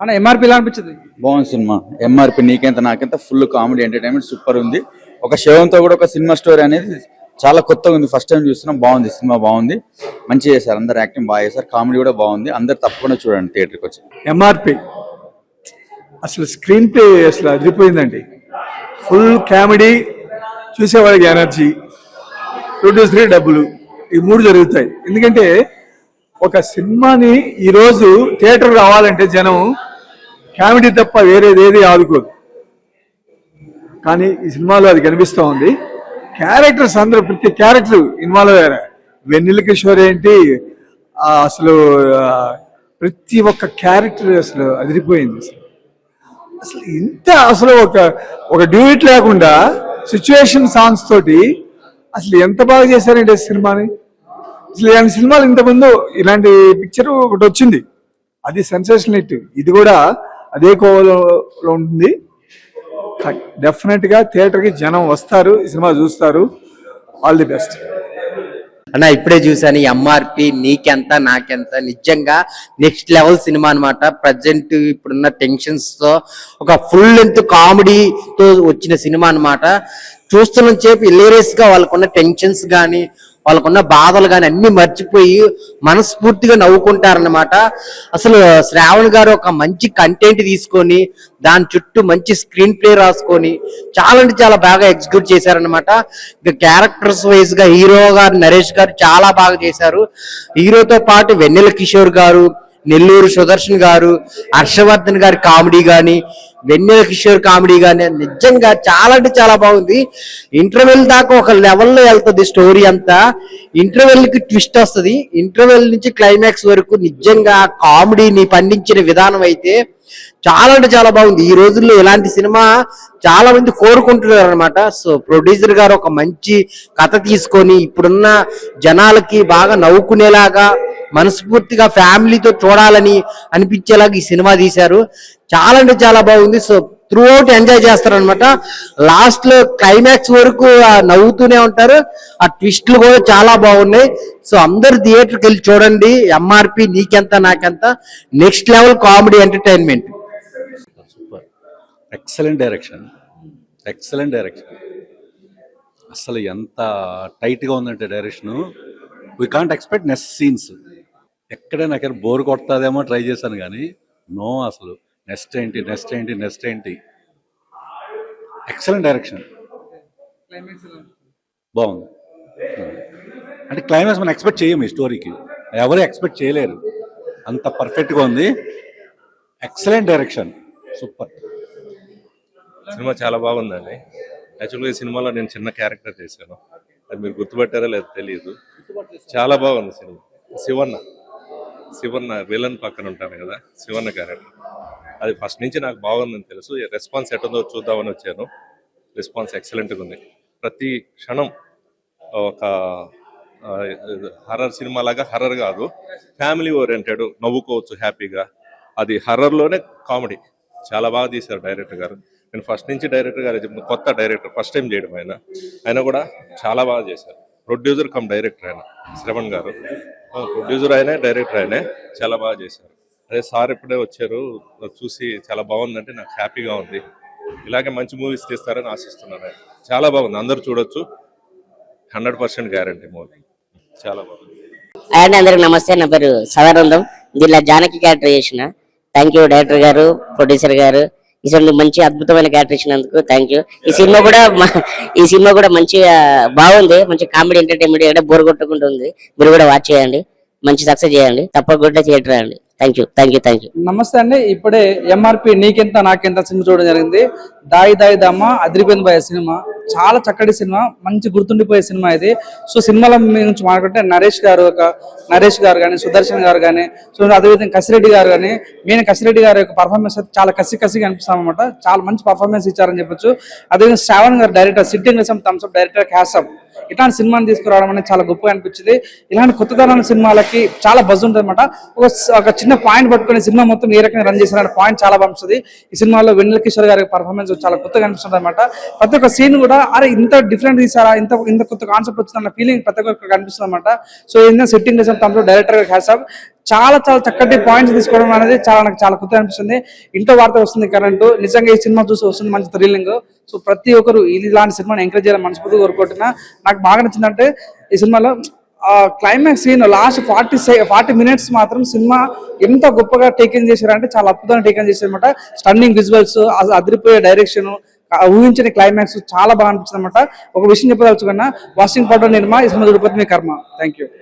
అన్న ఎంఆర్పి ఎలా అనిపించింది? బాగుంది సినిమా. ఎంఆర్పి నీకెంత నాకెంత ఫుల్ కామెడీ ఎంటర్టైన్మెంట్ సూపర్ ఉంది. ఒక శవంతో కూడా ఒక సినిమా స్టోరీ అనేది చాలా కొత్తగా ఉంది. ఫస్ట్ టైం చూస్తున్నాం. బాగుంది సినిమా, బాగుంది. మంచిగా చేశారు, అందరు యాక్టింగ్ బాగా చేశారు, కామెడీ కూడా బాగుంది. అందరు తప్పకుండా చూడండి థియేటర్కి వచ్చి. ఎంఆర్పి అసలు స్క్రీన్ ప్లే అసలు అదిరిపోయిందండి. ఫుల్ కామెడీ, చూసేవాళ్ళకి ఎనర్జీ, ప్రొడ్యూసర్ డబ్బులు, ఈ మూడు జరుగుతాయి. ఎందుకంటే ఒక సినిమాని ఈరోజు థియేటర్ రావాలంటే జనం కామెడీ తప్ప వేరేదేది ఆదుకోదు. కానీ ఈ సినిమాలో అది కనిపిస్తూ ఉంది. క్యారెక్టర్స్ అందరూ, ప్రతి క్యారెక్టర్ ఇన్వాల్వ్ అయ్యారు. వెన్నెల కిషోర్ ఏంటి, అసలు ప్రతి ఒక్క క్యారెక్టర్ అసలు అదిరిపోయింది. అసలు ఇంత అసలు ఒక డ్యూయిట్ లేకుండా సిచ్యువేషన్ సాంగ్స్ తోటి అసలు ఎంత బాగా చేశారంటే సినిమాని. అసలు ఇలాంటి సినిమాలు ఇంతకుముందు ఇలాంటి పిక్చర్ ఒకటి వచ్చింది, అది సెన్సేషనల్ హిట్. ఇది కూడా అదే కోవలో ఉంటుంది. డెఫినెట్ గా థియేటర్ కి జనం వస్తారు, ఈ సినిమా చూస్తారు. ఆల్ ది బెస్ట్ అన్న. ఇప్పుడే చూసాను ఎంఆర్పి నీకెంత నాకెంత, నిజంగా నెక్స్ట్ లెవెల్ సినిమా అనమాట. ప్రజెంట్ ఇప్పుడున్న టెన్షన్స్ తో ఒక ఫుల్ లెంత్ కామెడీతో వచ్చిన సినిమా అనమాట. చూస్తున్న సేపు హిలేరియస్ గా వాళ్ళకున్న టెన్షన్స్ కానీ వాళ్ళకున్న బాధలు కానీ అన్ని మర్చిపోయి మనస్ఫూర్తిగా నవ్వుకుంటారనమాట. అసలు శ్రావణ్ గారు ఒక మంచి కంటెంట్ తీసుకొని దాని చుట్టూ మంచి స్క్రీన్ ప్లే రాసుకొని చాలా అంటే చాలా బాగా ఎగ్జిక్యూట్ చేశారనమాట. ఇక క్యారెక్టర్స్ వైజ్ గా హీరో గారు నరేష్ గారు చాలా బాగా చేశారు. హీరోతో పాటు వెన్నెల కిషోర్ గారు, నెల్లూరు సుదర్శన్ గారు, హర్షవర్ధన్ గారి కామెడీ కానీ, వెన్నెల కిషోర్ కామెడీ కానీ నిజంగా చాలా అంటే చాలా బాగుంది. ఇంటర్వెల్ దాకా ఒక లెవెల్లో వెళ్తుంది స్టోరీ అంతా. ఇంటర్వెల్ కి ట్విస్ట్ వస్తుంది. ఇంటర్వెల్ నుంచి క్లైమాక్స్ వరకు నిజంగా కామెడీని పండించిన విధానం అయితే చాలా అంటే చాలా బాగుంది. ఈ రోజుల్లో ఇలాంటి సినిమా చాలా మంది కోరుకుంటున్నారు అనమాట. సో ప్రొడ్యూసర్ గారు ఒక మంచి కథ తీసుకొని ఇప్పుడున్న జనాలకి బాగా నవ్వుకునేలాగా మనస్ఫూర్తిగా ఫ్యామిలీతో చూడాలని అనిపించేలాగా ఈ సినిమా తీశారు. చాలా అంటే చాలా బాగుంది. సో త్రూ అవుట్ ఎంజాయ్ చేస్తారనమాట. లాస్ట్ లో క్లైమాక్స్ వరకు నవ్వుతూనే ఉంటారు. ఆ ట్విస్ట్లు కూడా చాలా బాగున్నాయి. సో అందరు థియేటర్కి వెళ్ళి చూడండి. ఎంఆర్పి నీకెంత నాకెంత, next level comedy entertainment. Super, excellent direction, excellent direction. అసలు ఎంత టైట్గా ఉందంటే direction, we can't expect next scenes. ఎక్కడే నాకు బోర్ కొడుతుందేమో ట్రై చేశాను కానీ నో, అసలు నెక్స్ట్ ఏంటి నెక్స్ట్ ఏంటి నెక్స్ట్ ఏంటి. ఎక్సలెంట్ డైరెక్షన్, బాగుంది. అంటే క్లైమాక్స్ మనం ఎక్స్పెక్ట్ చేయము, ఈ స్టోరీకి ఎవరు ఎక్స్పెక్ట్ చేయలేరు, అంత పర్ఫెక్ట్గా ఉంది. Excellent direction, super. సినిమా చాలా బాగుందండి. యాక్చువల్గా ఈ సినిమాలో నేను చిన్న క్యారెక్టర్ చేశాను, అది మీరు గుర్తుపట్టారో లేదో తెలియదు. చాలా బాగుంది సినిమా. శివన్న విలన్ పక్కన ఉంటాను కదా, శివన్న క్యారెక్టర్ అది ఫస్ట్ నుంచి నాకు బాగుందని తెలుసు. రెస్పాన్స్ ఎటుందో చూద్దామని వచ్చాను. రెస్పాన్స్ ఎక్సలెంట్గా ఉంది. ప్రతి క్షణం ఒక హర్రర్ సినిమా లాగా, హర్రర్ కాదు, ఫ్యామిలీ ఓరియంటెడ్, నవ్వుకోవచ్చు హ్యాపీగా. అది హర్రర్లోనే కామెడీ చాలా బాగా తీశారు డైరెక్టర్ గారు. నేను ఫస్ట్ నుంచి డైరెక్టర్ గారు చెప్తున్నా, కొత్త డైరెక్టర్, ఫస్ట్ టైం చేయడం ఆయన కూడా చాలా బాగా చేశారు. ప్రొడ్యూసర్ కమ్ డైరెక్టర్ ఆయన శ్రవణ్ గారు, ప్రొడ్యూసర్ ఆయనే, డైరెక్టర్ ఆయనే, చాలా బాగా చేశారు. అదే సార్ ఇప్పుడే వచ్చారు, చూసి చాలా బాగుందంటే నాకు హ్యాపీగా ఉంది. ఇలాగే మంచి మూవీస్ తీస్తారని ఆశిస్తున్నాను. చాలా బాగుంది, అందరూ చూడొచ్చు. 100% గ్యారంటీ మూవీ, చాలా బాగుంది. అందరికి నమస్తే. నా పేరు సదానందం. దీనిలో జానకి క్యారెక్టర్ చేసిన. థ్యాంక్ యూ డైరెక్టర్ గారు, ప్రొడ్యూసర్ గారు. ఈ మంచి అద్భుతమైన క్యారెక్టర్ ఇచ్చినందుకు థ్యాంక్ యూ. ఈ సినిమా కూడా మంచిగా బాగుంది. మంచి కామెడీ ఎంటర్టైన్మెంట్, ఎక్కడ బోర్ కొట్టుకుంటుంది. మీరు కూడా వాచ్ చేయండి, మంచి సక్సెస్ చేయండి, తప్పకుండా థియేటర్ అండి. Thank you. నమస్తే అండి. ఇప్పుడే ఎంఆర్పి నీకెంత నాకెంత సినిమా చూడడం జరిగింది. దాయి దాయి దమ్మ అదిరిపోయింది పోయే సినిమా. చాలా చక్కటి సినిమా, మంచి గుర్తుండిపోయే సినిమా ఇది. సో సినిమాల నుంచి మాట్లాడుకుంటే నరేష్ గారు కానీ, సుదర్శన్ గారు కానీ, సో అదేవిధంగా కసిరెడ్డి గారు కానీ, మెయిన్ కసిరెడ్డి గారి యొక్క పర్ఫార్మెన్స్ అయితే చాలా కసిగా అనిపిస్తాం అనమాట. చాలా మంచి పర్ఫార్మెన్స్ ఇచ్చారని చెప్పొచ్చు. అదేవిధంగా శ్రావణ్ గారు director, sitting thumbs up director, hats off. ఇట్లాంటి సినిమాని తీసుకురావడం అనేది చాలా గొప్పగా అనిపించింది. ఇలాంటి కొత్తదనాల సినిమాలకి చాలా బజ్ ఉంటుంది అనమాట. ఒక చిన్న పాయింట్ పట్టుకుని సినిమా మొత్తం ఏ రకంగా రన్ చేసిన పాయింట్ చాలా బాగుంటుంది. ఈ సినిమాలో వెన్నెల కిషోర్ గారి పర్ఫార్మెన్స్ చాలా కొత్తగా అనిపిస్తుంది అనమాట. ప్రతి ఒక్క సీన్ కూడా అరే ఇంత డిఫరెంట్ తీసారా, ఇంత కొత్త కాన్సెప్ట్ వచ్చిందన్న ఫీలింగ్ ప్రతి ఒక్కరికి కనిపిస్తుంది అనమాట. సో ఏంటంటే sitting thumbs up director hats off. చాలా చాలా చక్కటి పాయింట్స్ తీసుకోవడం అనేది నాకు చాలా కొత్త అనిపిస్తుంది. ఇంట్లో వార్త వస్తుంది కరెంటు, నిజంగా ఈ సినిమా చూసి వస్తుంది మంచి థ్రిల్లింగ్. సో ప్రతి ఒక్కరు ఇలాంటి సినిమాని ఎంకరేజ్ చేయాలని మనస్ఫూర్తిగా కోరుకుంటున్నా. నాకు బాగా నచ్చిందంటే ఈ సినిమాలో క్లైమాక్స్ సీన్ లాస్ట్ 40 మినిట్స్ మాత్రం సినిమా ఎంత గొప్పగా టేకింగ్ చేశారంటే చాలా అద్భుతంగా టేకింగ్ చేశారనమాట. స్టన్నింగ్ విజువల్స్, అదిరిపోయే డైరెక్షన్, ఊహించని క్లైమాక్స్ చాలా బాగా అనిపించింది అనమాట. ఒక విషయం చెప్పదలుచుకున్నా, వాషింగ్ పౌడర్ నిర్మా ఈ సినిమా చూడకపోతే మీ కర్మ. Thank you.